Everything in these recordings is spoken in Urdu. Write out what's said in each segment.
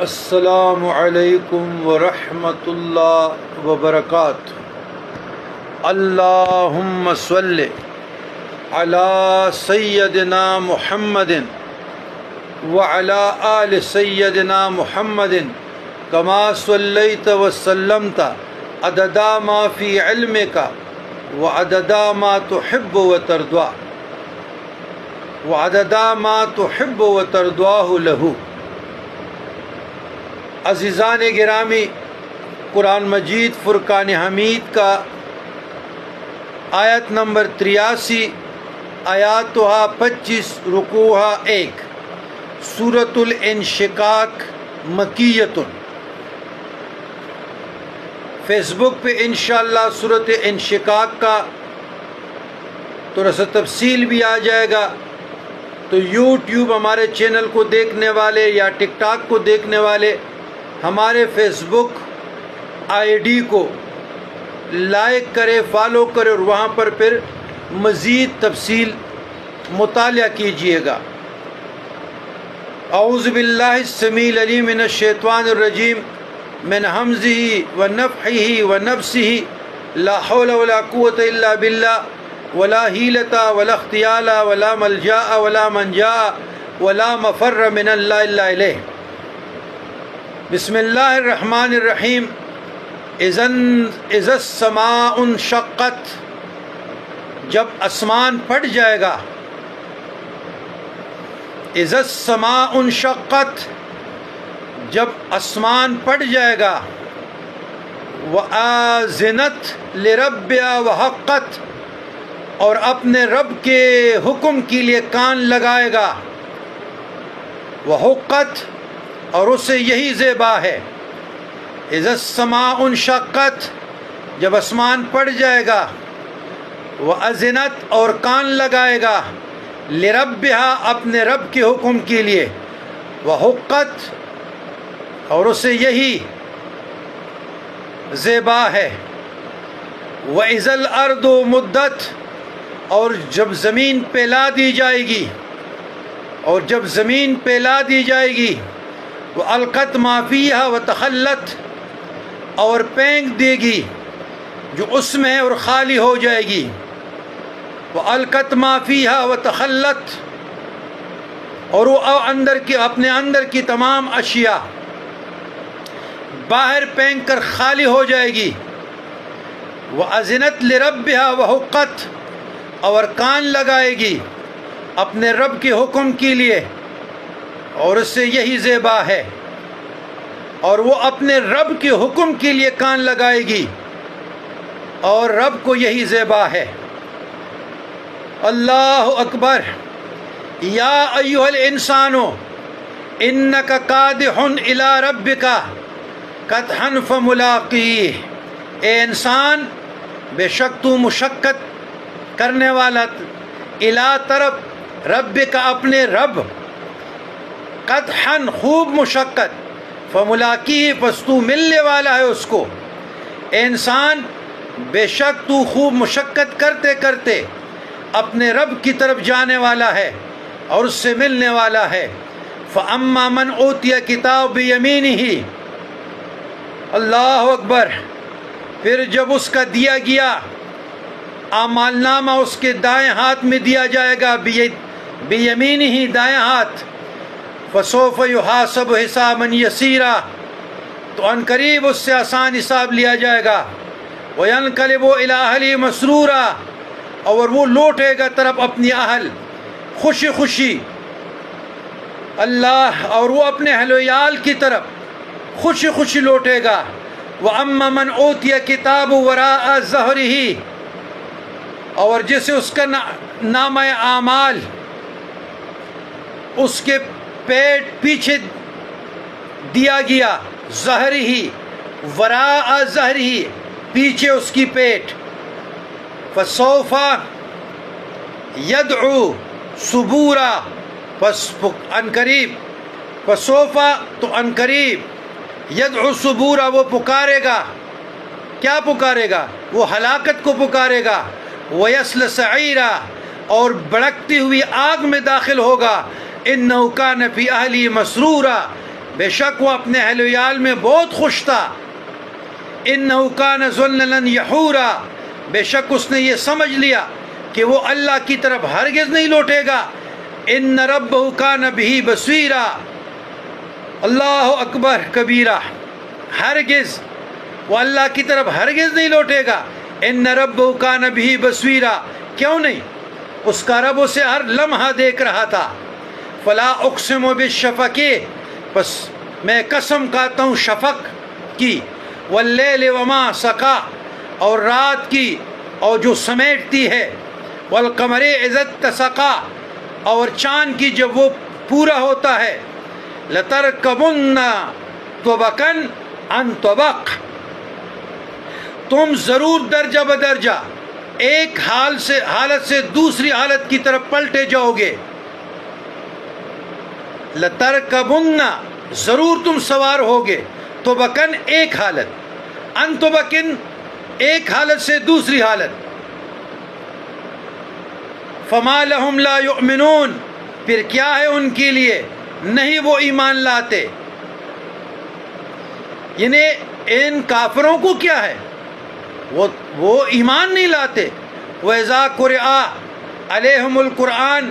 السلام علیکم ورحمۃ اللہ وبرکاتہ۔ اللہم صلی علی سیدنا محمد وعلی آل سیدنا محمد کما صلیت وسلمت عدد ما فی علمک وعدد ما تحب وترضى وعدد ما تحب وترضاه له۔ عزیزان گرامی، قرآن مجید فرقان حمید کا آیت نمبر 83، آیاتها 25، رکوعها 1، سورۃ الانشقاق مکیۃ۔ فیس بک پہ انشاءاللہ سورۃ انشقاق کا تھوڑا سا تفصیل بھی آ جائے گا، تو یوٹیوب ہمارے چینل کو دیکھنے والے یا ٹک ٹاک کو دیکھنے والے ہمارے فیس بک آئی ڈی کو لائک کرے، فالو کرے، اور وہاں پر پھر مزید تفصیل مطالعہ کیجئے گا۔ اعوذ باللہ السمیع العلیم من الشیطان الرجیم من حمزہ ونفخہ ونفثہ لا حول ولا قوة الا باللہ ولا حیلۃ ولا اختیال ولا ملجا ولا منجا ولا مفر من اللہ الا الیہ۔ بسم اللہ الرحمن الرحیم۔ اذا السماء انشقت، جب آسمان پھٹ جائے گا۔ اذا السماء انشقت، جب آسمان پھٹ جائے گا۔ وآذنت لربها وحقت، اور اپنے رب کے حکم کے لیے کان لگائے گا۔ وحقت، اور اسے یہی زیبا ہے۔ اذا السماء انشقت، جب آسمان پھٹ جائے گا۔ وأذنت، اور کان لگائے گا۔ لربها، اپنے رب کے حکم کے لیے۔ وحقت، اور اسے یہی زیبا ہے۔ وإذا الأرض مدت، اور جب زمین پھیلا دی جائے گی، اور جب زمین پھیلا دی جائے گی۔ وألقت ما فیہا وتخلت، اور پھینک دے گی جو اس میں اور خالی ہو جائے گی۔ وألقت ما فیہا وتخلت، اور وہ اپنے اندر کی تمام اشیاء باہر پھینک کر خالی ہو جائے گی۔ وأذنت لربها وحقت، اور کان لگائے گی اپنے رب کے حکم کے لیے، اور اس سے یہی زیبا ہے۔ اور وہ اپنے رب کے حکم کے لیے کان لگائے گی، اور رب کو یہی زیبا ہے۔ اللہ اکبر۔ یا ایھا الانسان انک کادح الی ربک کدحا فملاقیہ۔ اے انسان، بے شک تو مشقت کرنے والا الی طرف ربک، اپنے رب، قدحا، خوب مشقت، فملاقیہ، پس تو ملنے والا ہے اس کو۔ اے انسان، بے شک تو خوب مشقت کرتے کرتے اپنے رب کی طرف جانے والا ہے اور اس سے ملنے والا ہے۔ فاما من اوتی کتاب بیمینہ، اللہ اکبر۔ پھر جب اس کا دیا گیا اعمال نامہ اس کے دائیں ہاتھ میں دیا جائے گا، بیمینہ، دائیں ہاتھ۔ فسوف یحاسب حسابا یسیرا، تو ان قریب اس سے آسان حساب لیا جائے گا۔ وینقلب الی اہلہ مسرورا، اور وہ لوٹے گا طرف اپنی اہل خوشی خوشی۔ اللہ، اور وہ اپنے اہل و عیال کی طرف خوشی خوشی لوٹے گا۔ واما من اوتی کتاب وراء ظہرہ، اور جسے اس کا نامہ اعمال اس کے پیٹ پیچھے دیا گیا۔ ظہرہ، وراء ظہرہ، پیچھے اس کی پیٹ۔ فسوف یدعو ثبورا، پس عنقریب، فسوف، تو عنقریب، یدعو ثبورا، وہ پکارے گا۔ کیا پکارے گا؟ وہ ہلاکت کو پکارے گا۔ ویصلی سعیرا، اور بھڑکتی ہوئی آگ میں داخل ہوگا۔ انہ کان فی اہلہ مسرورا، بے شک وہ اپنے اہل ویال میں بہت خوش تھا. انہ کان ظللا یحورا، بے شک اس نے یہ سمجھ لیا کہ وہ اللہ کی طرف ہرگز نہیں لوٹے گا. ان ربہ کان بہ بصیرا، اللہ اکبر کبیرہ، ہرگز وہ اللہ کی طرف ہرگز نہیں لوٹے گا. ان ربہ کان بہ بصیرا، کیوں نہیں؟ اس کا رب اسے ہر لمحہ دیکھ رہا تھا. فلا اقسم بالشفق، بس میں قسم کھاتا ہوں شفق کی، واللیل وما سقا، اور رات کی اور جو سمیٹتی ہے، والقمر اذا اتسقا، اور چاند کی جب وہ پورا ہوتا ہے. لترکبن طبقا عن طبق، تم ضرور درجہ بدرجہ ایک حالت سے دوسری حالت کی طرف پلٹے جاؤ گے. لترکبن، ضرور تم سوار ہوگے، طبقاً ایک حالت، عن طبقن ایک حالت سے دوسری حالت. فما لہم لا یؤمنون، پھر کیا ہے ان کے لیے نہیں وہ ایمان لاتے. یعنی ان کافروں کو کیا ہے، وہ ایمان نہیں لاتے. وَإِذَا قُرِئَ عَلَيْهِمُ الْقُرْآنُ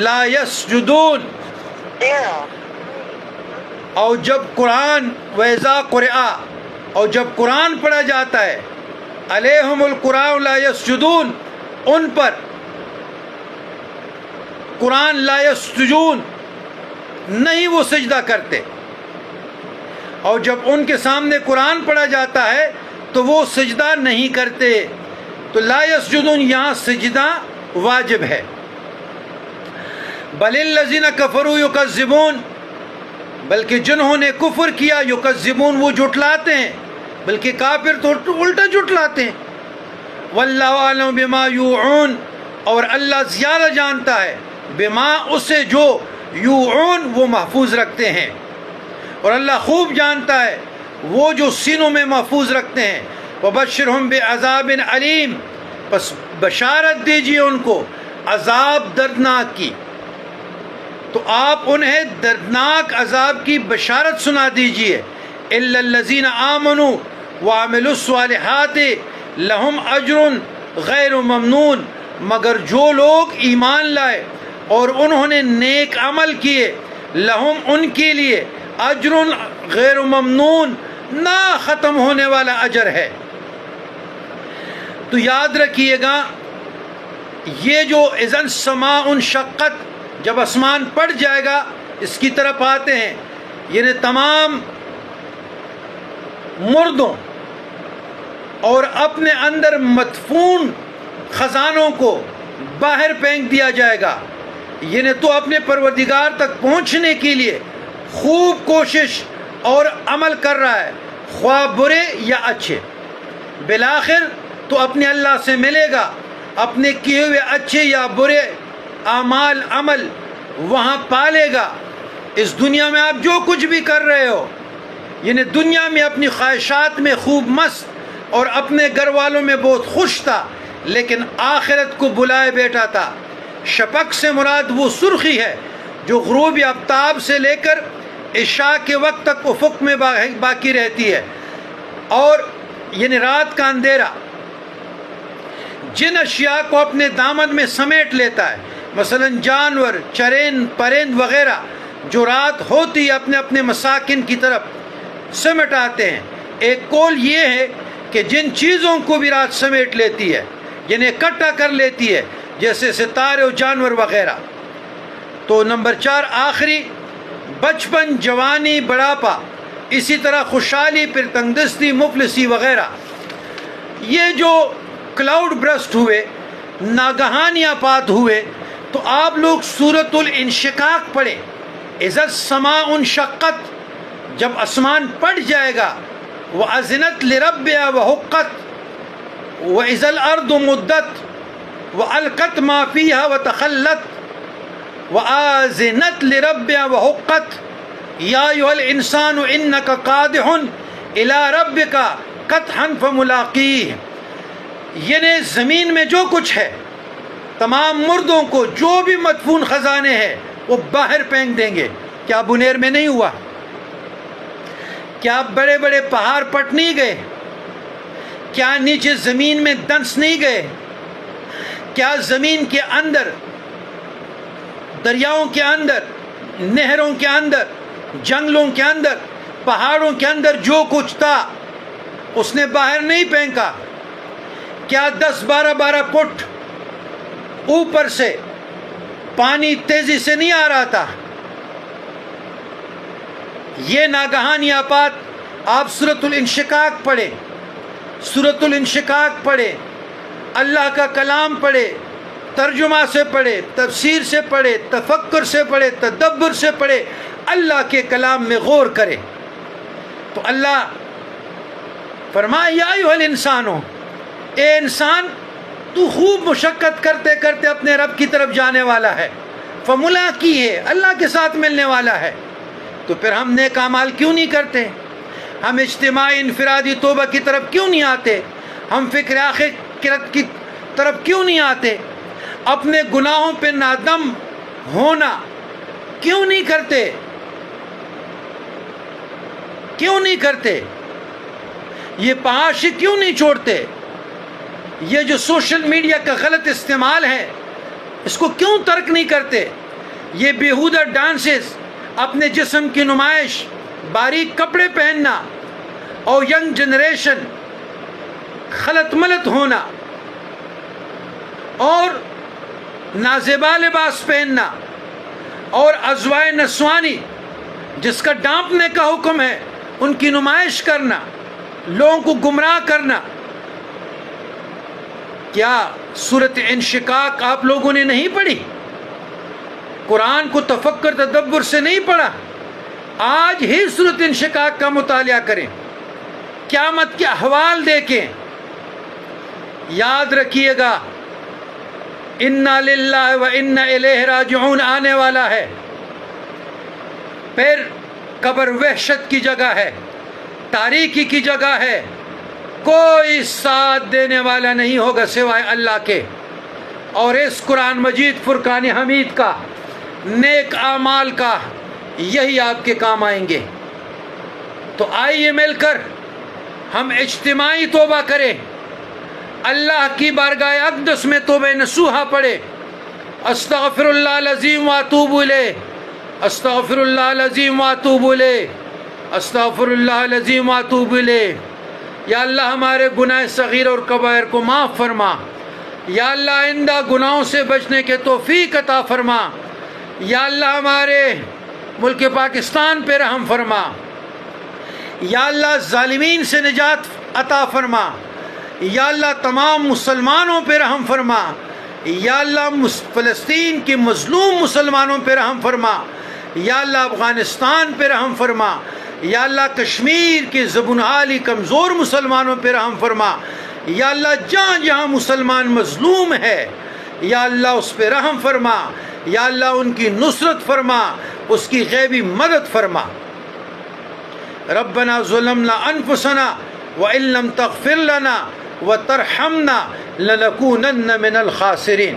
لَا يَسْجُدُونَ، اور جب قرآن، وَإِذَا قُرِئَ، اور جب قرآن پڑھا جاتا ہے، علیہم القرآن لا یسجدون، ان پر قرآن، لا یسجدون نہیں وہ سجدہ کرتے. اور جب ان کے سامنے قرآن پڑھا جاتا ہے تو وہ سجدہ نہیں کرتے. تو لا یسجدون یہاں سجدہ واجب ہے. بل الذین کفروا یکذبون، بلکہ جنہوں نے کفر کیا، یکذبون وہ جھٹلاتے ہیں، بلکہ کافر تو الٹا جھٹلاتے ہیں. واللہ اعلم بما یوعون، اور اللہ زیادہ جانتا ہے، بما اسے جو یوعون وہ محفوظ رکھتے ہیں، اور اللہ خوب جانتا ہے وہ جو سینوں میں محفوظ رکھتے ہیں. وبشرہم بعذاب علیم، پس بشارت دیجیے ان کو عذاب دردناک کی. تو آپ انہیں دردناک عذاب کی بشارت سنا دیجیے. الا الذین آمنوا وعملوا الصالحات لہم اجر غیر ممنون، مگر جو لوگ ایمان لائے اور انہوں نے نیک عمل کیے، لہم ان کے لیے اجر غیر ممنون، نہ ختم ہونے والا اجر ہے. تو یاد رکھیے گا یہ جو اذا السماء انشقت، جب آسمان پھٹ جائے گا، اس کی طرف آتے ہیں. یعنی تمام مردوں اور اپنے اندر مدفون خزانوں کو باہر پھینک دیا جائے گا. یعنی تو اپنے پروردگار تک پہنچنے کے لیے خوب کوشش اور عمل کر رہا ہے، خواہ برے یا اچھے، بالآخر تو اپنے اللہ سے ملے گا. اپنے کیے ہوئے اچھے یا برے اعمال عمل وہاں پالے گا. اس دنیا میں آپ جو کچھ بھی کر رہے ہو، یعنی دنیا میں اپنی خواہشات میں خوب مست اور اپنے گھر والوں میں بہت خوش تھا، لیکن آخرت کو بلائے بیٹھا تھا. شفق سے مراد وہ سرخی ہے جو غروب آفتاب سے لے کر عشاء کے وقت تک افق میں باقی رہتی ہے، اور یعنی رات کا اندھیرا جن اشیاء کو اپنے دامن میں سمیٹ لیتا ہے، مثلا جانور، چرند، پرند وغیرہ، جو رات ہوتی اپنے اپنے مساکن کی طرف سمٹ آتے ہیں. ایک قول یہ ہے کہ جن چیزوں کو بھی رات سمیٹ لیتی ہے، یعنی اکٹھا کر لیتی ہے، جیسے ستارے اور جانور وغیرہ. تو نمبر 4 آخری، بچپن، جوانی، بڑھاپا، اسی طرح خوشحالی، پھر تنگدستی، مفلسی وغیرہ، یہ جو کلاؤڈ برسٹ ہوئے، ناگہانیاں پات ہوئے، تو آپ لوگ سورۃ الانشقاق پڑھیں. اذا السماء انشقت، جب آسمان پھٹ جائے گا، وَأَذِنَتْ لِرَبِّهَا وَحُقَّتْ، وَإِذَا الْأَرْضُ مُدَّتْ وَأَلْقَتْ مَا فِيهَا وَتَخَلَّتْ وَآذِنَتْ لِرَبِّهَا وَحُقَّتْ يَا أَيُّهَا الْإِنسَانُ إِنَّكَ قَادِحٌ إِلَىٰ رَبِّكَ قَدْحًا فَمُلَاقِيهِ. یعنی زمین میں جو کچھ ہے، تمام مردوں کو جو بھی مدفون خزانے ہیں وہ باہر پھینک دیں گے. کیا بنیر میں نہیں ہوا؟ کیا بڑے بڑے پہاڑ پٹ نہیں گئے؟ کیا نیچے زمین میں دنس نہیں گئے؟ کیا زمین کے اندر، دریاؤں کے اندر، نہروں کے اندر، جنگلوں کے اندر، پہاڑوں کے اندر جو کچھ تھا اس نے باہر نہیں پھینکا؟ کیا 10-12 فٹ اوپر سے پانی تیزی سے نہیں آ رہا تھا؟ یہ ناگہانی آفات، آپ سورۃ الانشقاق پڑھیں، سورۃ الانشقاق پڑھیں، اللہ کا کلام پڑھے، ترجمہ سے پڑھے، تفسیر سے پڑھے، تفکر سے پڑھے، تدبر سے پڑھے، اللہ کے کلام میں غور کرے تو اللہ فرمائے یا ایھا الانسانو، اے انسان تو خوب مشقت کرتے کرتے اپنے رب کی طرف جانے والا ہے، فملاقی ہے، اللہ کے ساتھ ملنے والا ہے، تو پھر ہم نیک اعمال کیوں نہیں کرتے؟ ہم اجتماعی انفرادی توبہ کی طرف کیوں نہیں آتے؟ ہم فکر آخرت کی طرف کیوں نہیں آتے؟ اپنے گناہوں پہ نادم ہونا کیوں نہیں کرتے؟ کیوں نہیں کرتے؟ یہ پہاشی کیوں نہیں چھوڑتے؟ یہ جو سوشل میڈیا کا غلط استعمال ہے اس کو کیوں ترک نہیں کرتے؟ یہ بیہودہ ڈانسز، اپنے جسم کی نمائش، باریک کپڑے پہننا اور ینگ جنریشن خلط ملط ہونا اور نازیبا لباس پہننا اور ازوائے نسوانی جس کا ڈانپنے کا حکم ہے ان کی نمائش کرنا، لوگوں کو گمراہ کرنا، کیا سورۃ انشقاق آپ لوگوں نے نہیں پڑھی؟ قرآن کو تفکر تدبر سے نہیں پڑھا؟ آج ہی سورۃ انشقاق کا مطالعہ کریں، قیامت کے احوال دیکھیں، یاد رکھیے گا انا للہ و انا الیہ راجعون آنے والا ہے، پھر قبر وحشت کی جگہ ہے، تاریکی کی جگہ ہے، کوئی ساتھ دینے والا نہیں ہوگا سوائے اللہ کے، اور اس قرآن مجید فرقان حمید کا، نیک اعمال کا یہی آپ کے کام آئیں گے۔ تو آئیے مل کر ہم اجتماعی توبہ کریں، اللہ کی بارگاہ اقدس میں توبہ نصوحہ پڑھے، استغفر اللہ العظیم واتوب الیہ، استغفر اللہ العظیم واتوب الیہ، استغفر اللہ العظیم واتوب الیہ۔ یا اللہ ہمارے گناہ صغیر اور کبائر کو معاف فرما، یا اللہ آئندہ گناہوں سے بچنے کے توفیق عطا فرما، یا اللہ ہمارے ملک پاکستان پہ رحم فرما، یا اللہ ظالمین سے نجات عطا فرما، یا اللہ تمام مسلمانوں پہ رحم فرما، یا اللہ فلسطین کے مظلوم مسلمانوں پہ رحم فرما، یا اللہ افغانستان پہ رحم فرما، یا اللہ کشمیر کے زبون حالی کمزور مسلمانوں پہ رحم فرما، یا اللہ جہاں جہاں مسلمان مظلوم ہے یا اللہ اس پہ رحم فرما، یا اللہ ان کی نصرت فرما، اس کی غیبی مدد فرما۔ ربنا ظلمنا انفسنا وان لم تغفر لنا وترحمنا لنكونن من الخاسرین۔